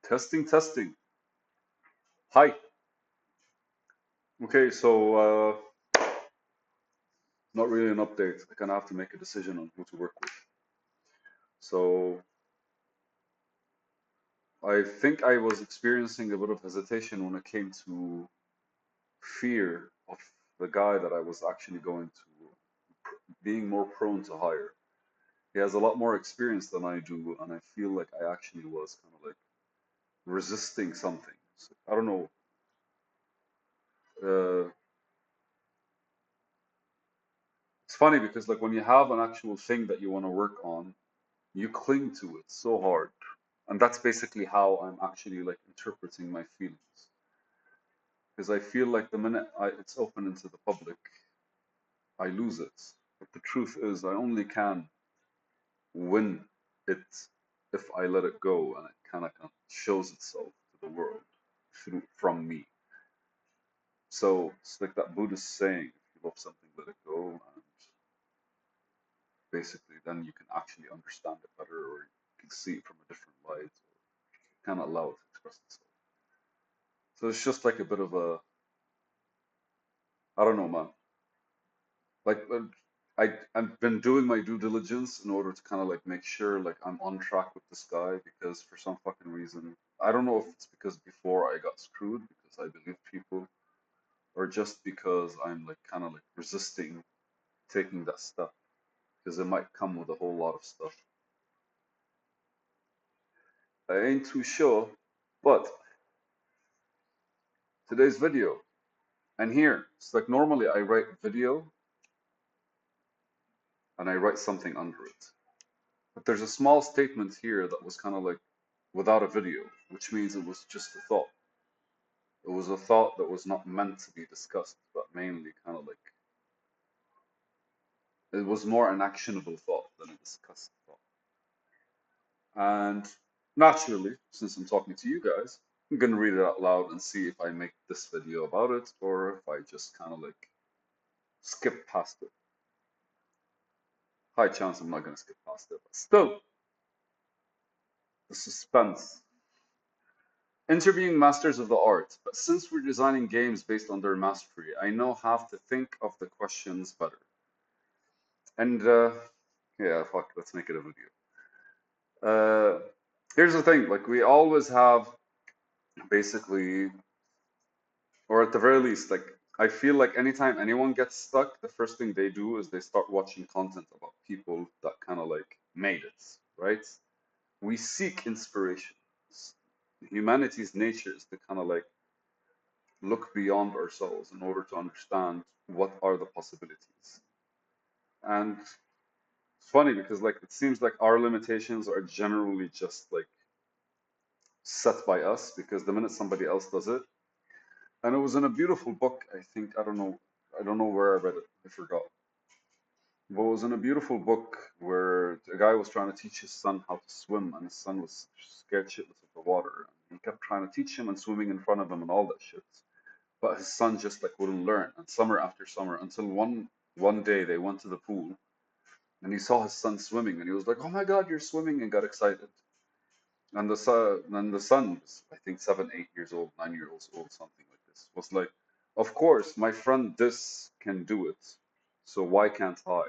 Testing, testing. Hi. Okay, so not really an update. I kind of have to make a decision on who to work with. So I think I was experiencing a bit of hesitation when it came to fear of the guy that I was actually going to being more prone to hire. He has a lot more experience than I do, and I feel like I actually was kind of like resisting something. So, I don't know. Uh, it's funny because like when you have an actual thing that you want to work on, you cling to it so hard. And that's basically how I'm actually like interpreting my feelings. Because I feel like the minute it's open into the public, I lose it. But the truth is, I only can win it if I let it go and it kind of shows itself to the world from me. So it's like that Buddhist saying, if you love something, let it go. And basically, then you can actually understand it better or you can see it from a different light or kind of allow it to express itself. So it's just like a bit of a, I don't know, man. Like I've been doing my due diligence in order to kind of like make sure like I'm on track with this guy because for some fucking reason, I don't know if it's because before I got screwed because I believe people or just because I'm like kind of like resisting taking that step because it might come with a whole lot of stuff. I ain't too sure, but today's video and here it's like normally I write video and I write something under it. But there's a small statement here that was kind of like without a video, which means it was just a thought. It was a thought that was not meant to be discussed, but mainly kind of like it was more an actionable thought than a discussed thought. And naturally, since I'm talking to you guys, I'm gonna read it out loud and see if I make this video about it or if I just kind of like skip past it. High chance I'm not gonna skip past it, but still, the suspense. Interviewing masters of the art, but since we're designing games based on their mastery, I now have to think of the questions better. And yeah, fuck, let's make it a video. Uh, Here's the thing, like we always have basically, or at the very least, like I feel like anytime anyone gets stuck, the first thing they do is they start watching content about people that kind of like made it, right? We seek inspiration. Humanity's nature is to kind of like look beyond ourselves in order to understand what are the possibilities. And it's funny because like it seems like our limitations are generally just like set by us because the minute somebody else does it, and it was in a beautiful book, I think, I don't know where I read it, I forgot. But it was in a beautiful book where a guy was trying to teach his son how to swim, and his son was scared shitless of the water. And he kept trying to teach him and swimming in front of him and all that shit. But his son just like wouldn't learn. And summer after summer, until one day they went to the pool and he saw his son swimming, and he was like, "Oh my God, you're swimming!" and got excited. And the son was, I think, 7, 8 years old, 9 years old, something like this. Was like, "Of course, my friend this can do it, so why can't I?"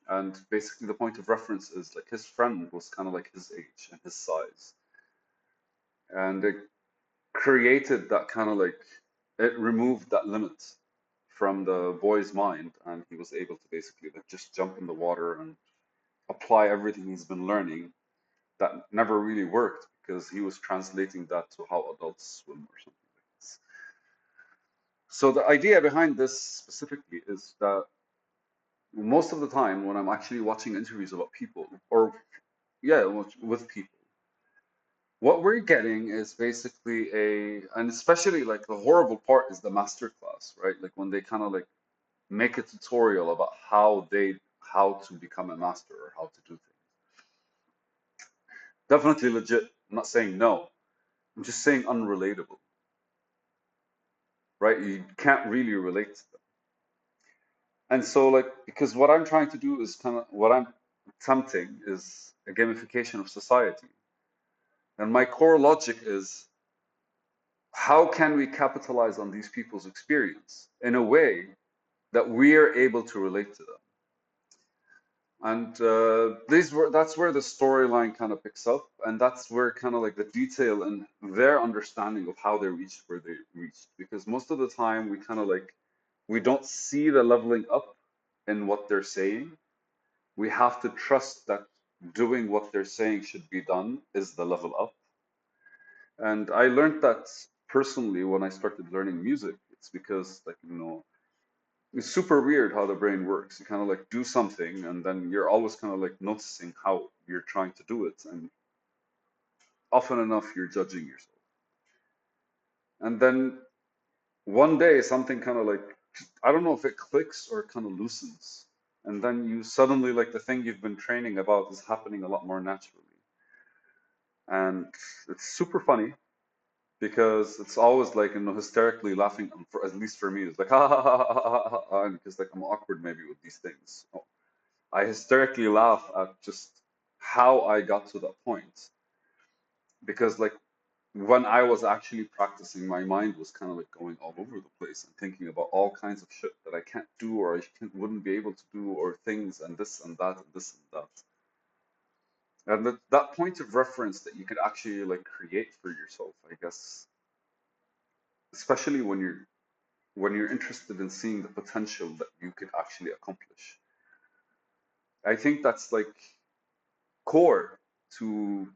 And basically, the point of reference is like his friend was kind of like his age and his size, and it created that kind of like it removed that limit from the boy's mind, and he was able to basically like just jump in the water and apply everything he's been learning that never really worked because he was translating that to how adults swim or something like this. So the idea behind this specifically is that most of the time when I'm actually watching interviews about people, or yeah, with people, what we're getting is basically and especially like the horrible part is the master class, right? Like when they kind of like make a tutorial about how to become a master or how to do things. Definitely legit. I'm not saying no. I'm just saying unrelatable, right? You can't really relate to them. And so like because what I'm trying to do is kind of what I'm attempting is a gamification of society. And my core logic is, how can we capitalize on these people's experience in a way that we are able to relate to them? And that's where the storyline kind of picks up, and that's where kind of like the detail and their understanding of how they reached where they reached. Because most of the time we kind of like we don't see the leveling up in what they're saying. We have to trust that doing what they're saying should be done is the level up. And I learned that personally when I started learning music. It's because like it's super weird how the brain works. You kind of like do something and then you're always kind of like noticing how you're trying to do it. And often enough, you're judging yourself. And then one day, something kind of like, I don't know if it clicks or it kind of loosens. And then you suddenly, like the thing you've been training about is happening a lot more naturally. And it's super funny because it's always like, hysterically laughing, for, at least for me, it's like, ha ha ha ha ha ha, ha, because like I'm awkward maybe with these things. I hysterically laugh at just how I got to that point because like when I was actually practicing, my mind was kind of like going all over the place and thinking about all kinds of shit that I can't do or wouldn't be able to do or things and this and that and this and that. And that point of reference that you could actually like create for yourself, I guess, especially when you're interested in seeing the potential that you could actually accomplish. I think that's like core to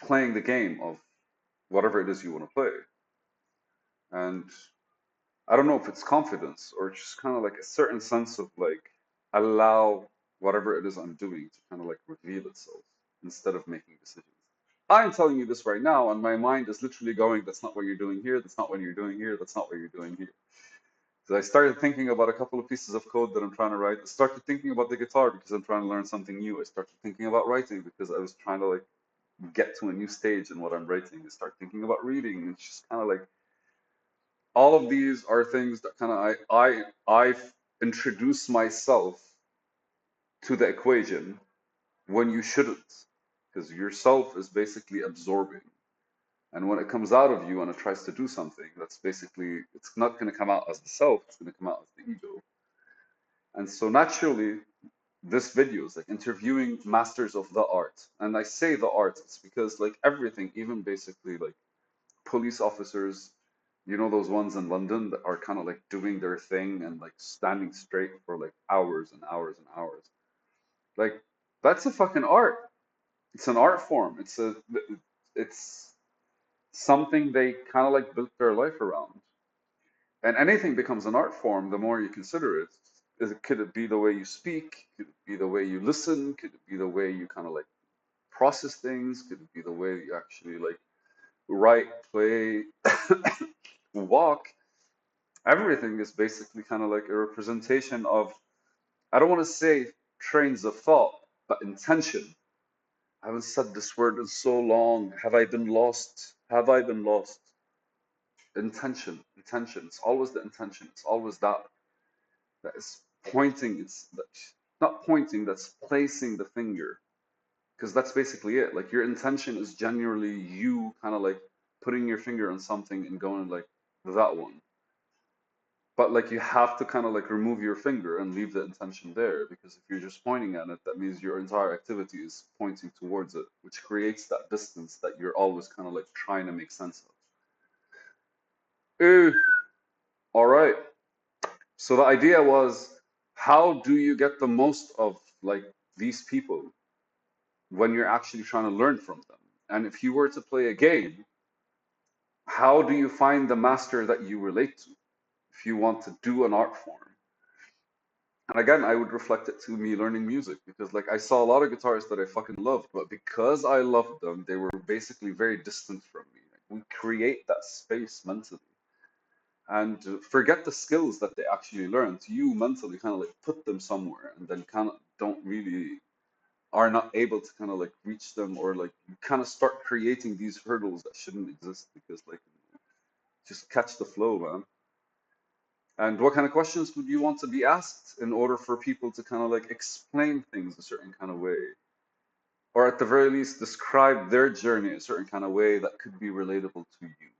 playing the game of whatever it is you want to play. And I don't know if it's confidence or just kind of like a certain sense of like allow whatever it is I'm doing to kind of like reveal itself instead of making decisions. I'm telling you this right now, and my mind is literally going, that's not what you're doing here, that's not what you're doing here, that's not what you're doing here. So I started thinking about a couple of pieces of code that I'm trying to write. I started thinking about the guitar because I'm trying to learn something new. I started thinking about writing because I was trying to like get to a new stage in what I'm writing. I start thinking about reading. It's just kind of like all of these are things that kind of I've introduced myself to the equation when you shouldn't, because yourself is basically absorbing. And when it comes out of you and it tries to do something, that's basically it's not going to come out as the self, it's going to come out as the ego. And so naturally, this video is like interviewing masters of the art. And I say the art, it's because like everything, even basically like police officers, those ones in London that are kind of like doing their thing and like standing straight for like hours and hours and hours. Like that's a fucking art. It's an art form. It's something they kind of like built their life around. And anything becomes an art form the more you consider it. Could it be the way you speak? Could it be the way you listen? Could it be the way you kind of like process things? Could it be the way you actually like write, play, walk? Everything is basically kind of like a representation of, I don't want to say trains of thought, but intention. I haven't said this word in so long. Have I been lost? Have I been lost? Intention, intention. It's always the intention. It's always that is pointing. Not pointing. That's placing the finger, because that's basically it. Like your intention is generally you kind of like putting your finger on something and going like that one. But like you have to kind of like remove your finger and leave the intention there, because if you're just pointing at it, that means your entire activity is pointing towards it, which creates that distance that you're always kind of like trying to make sense of. All right. So the idea was, how do you get the most of like these people when you're actually trying to learn from them? And if you were to play a game, how do you find the master that you relate to if you want to do an art form? And again, I would reflect it to me learning music because, like, I saw a lot of guitarists that I fucking loved, but because I loved them, they were basically very distant from me. Like, we create that space mentally and forget the skills that they actually learned. You mentally kind of like put them somewhere and then kind of don't really are not able to kind of like reach them, or like you kind of start creating these hurdles that shouldn't exist because, like, just catch the flow, man. And what kind of questions would you want to be asked in order for people to kind of like explain things a certain kind of way? or at the very least describe their journey a certain kind of way that could be relatable to you.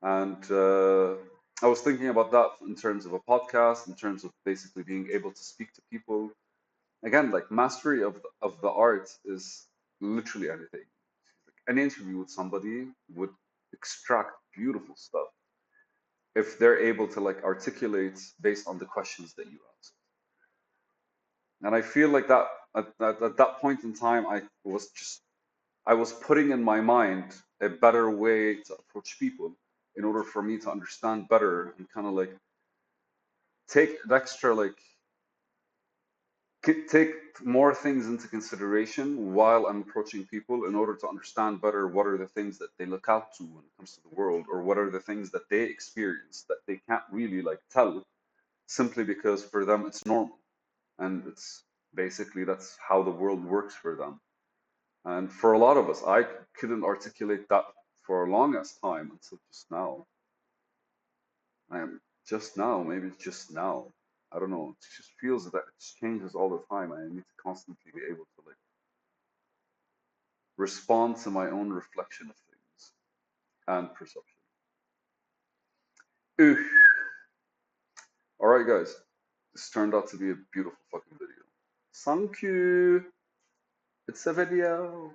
And I was thinking about that in terms of a podcast, in terms of basically being able to speak to people. Again, like mastery of the art is literally anything. Like any interview with somebody would extract beautiful stuff if they're able to like articulate based on the questions that you ask. And I feel like that at that point in time, I was putting in my mind a better way to approach people in order for me to understand better and kind of like take an extra like take more things into consideration while I'm approaching people in order to understand better what are the things that they look out to when it comes to the world, or what are the things that they experience that they can't really like tell simply because for them it's normal, and it's basically that's how the world works for them. And for a lot of us, I couldn't articulate that for a longest time until just now. I am just now, maybe it's just now. I don't know. It just feels that it changes all the time. I need to constantly be able to like respond to my own reflection of things and perception. Ooh. All right, guys. This turned out to be a beautiful fucking video. Thank you. It's a video.